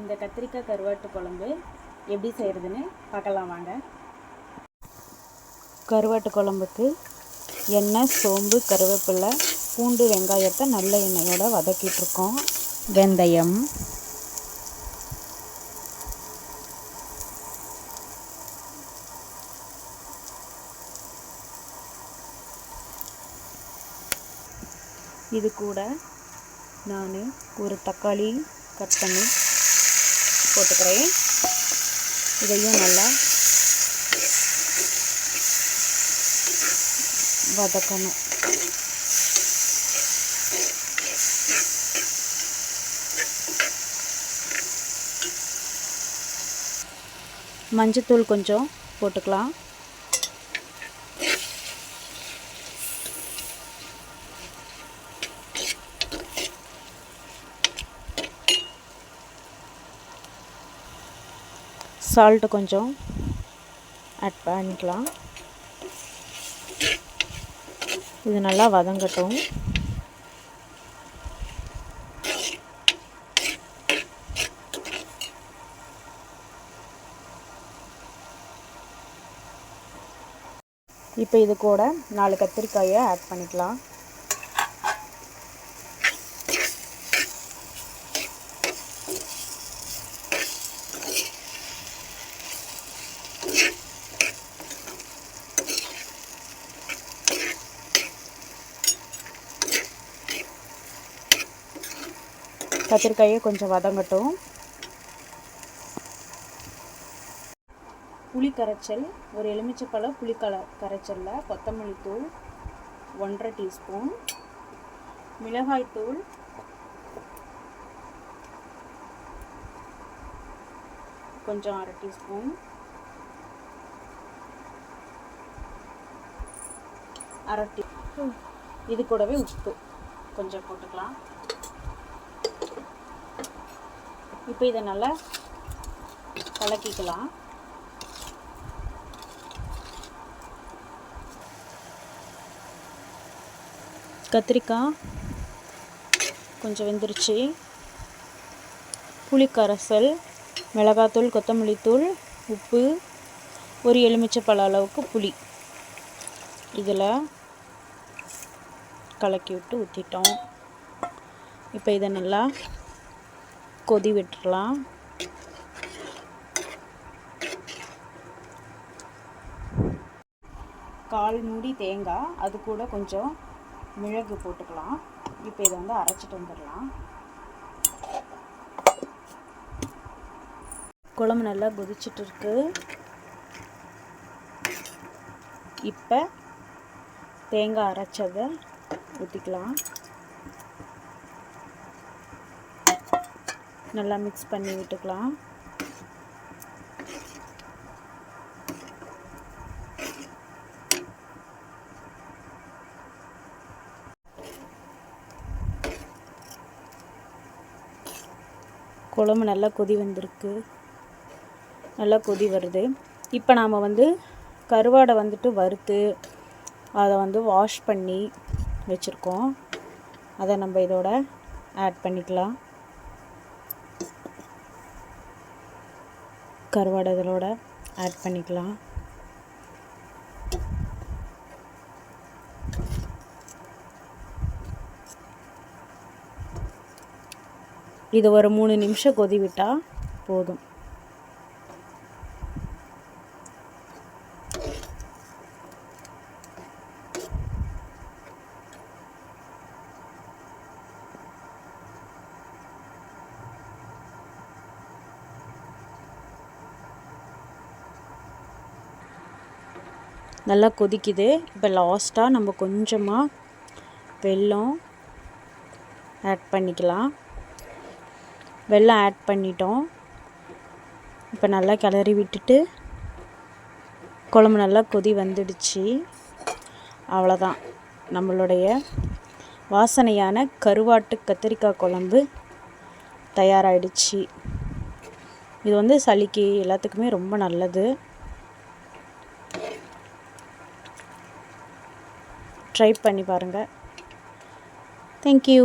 இந்த கத்திரிக்காய் கருவாட்டு குழம்பு எப்படி செய்கிறதுன்னு பார்க்கலாம் வாங்க. கருவாட்டு குழம்புக்கு எண்ணெய், சோம்பு, கருவேப்பிலை, பூண்டு, வெங்காயத்தை நல்ல எண்ணெயோடு வதக்கிட்டுருக்கோம். வெந்தயம், இது கூட நான் ஒரு தக்காளி கட் பண்ணி போட்டுக்கிறேன். இதையும் நல்லா வதக்கணும். மஞ்சத்தூள் கொஞ்சம் போட்டுக்கலாம். சால்ட்டு கொஞ்சம் ஆட் பண்ணிக்கலாம். இது நல்லா வதங்கட்டும். இப்போ இது கூட 4 கத்திரிக்காயை ஆட் பண்ணிக்கலாம். கத்திரிக்காயை கொஞ்சம் வதங்கட்டும். புளி கரைச்சல், ஒரு எலுமிச்சைப்பழம் புளி கரைச்சலில் கொத்தமல்லி தூள் 1.5 டீஸ்பூன், மிளகாய் தூள் கொஞ்சம் 1/2 டீஸ்பூன், இது கூடவே உப்பு கொஞ்சம் போட்டுக்கலாம். இப்போ இதை நல்லா கலக்கிக்கலாம். கத்திரிக்காய் கொஞ்சம் வெந்துருச்சு. புளி கரைசல், மிளகாத்தூள், கொத்தமல்லி தூள், உப்பு, ஒரு எலுமிச்சைப்பழ அளவுக்கு புளி இதில் கலக்கி விட்டு ஊற்றிட்டோம். இப்போ இதை நல்லா கொதி விட்டுடலாம். கால் மூடி தேங்காய், அது கூட கொஞ்சம் மிளகு போட்டுக்கலாம். இப்போ இதை வந்து அரைச்சிட்டு வந்துடலாம். குழம்பு நல்லா கொதிச்சுட்டு இருக்கு. இப்போ தேங்காய் அரைச்சதை ஊற்றிக்கலாம். நல்லா மிக்ஸ் பண்ணி விட்டுக்கலாம். குழம்பு நல்லா கொதி வந்திருக்கு. நல்லா கொதி வருது. இப்போ நாம் வந்து கருவாடை வந்துட்டு வறுத்து அதை வந்து வாஷ் பண்ணி வச்சுருக்கோம். அதை நம்ம இதோட ஆட் பண்ணிக்கலாம். கருவாடை இதோட ஆட் பண்ணிக்கலாம். இது ஒரு 3 நிமிஷம் கொதி விட்டால் போதும். நல்லா கொதிக்குது. இப்போ லாஸ்ட்டாக நம்ம கொஞ்சமாக வெல்லம் ஆட் பண்ணிக்கலாம். வெல்லம் ஆட் பண்ணிட்டோம். இப்போ நல்லா கிளறி விட்டுட்டு குழம்பு நல்லா கொதி வந்துடுச்சு. அவ்வளோதான், நம்மளுடைய வாசனையான கருவாட்டு கத்திரிக்காய் குழம்பு தயாராகிடுச்சு. இது வந்து சளிக்கு எல்லாத்துக்குமே ரொம்ப நல்லது. ட்ரை பண்ணி பாருங்கள். தேங்க்யூ.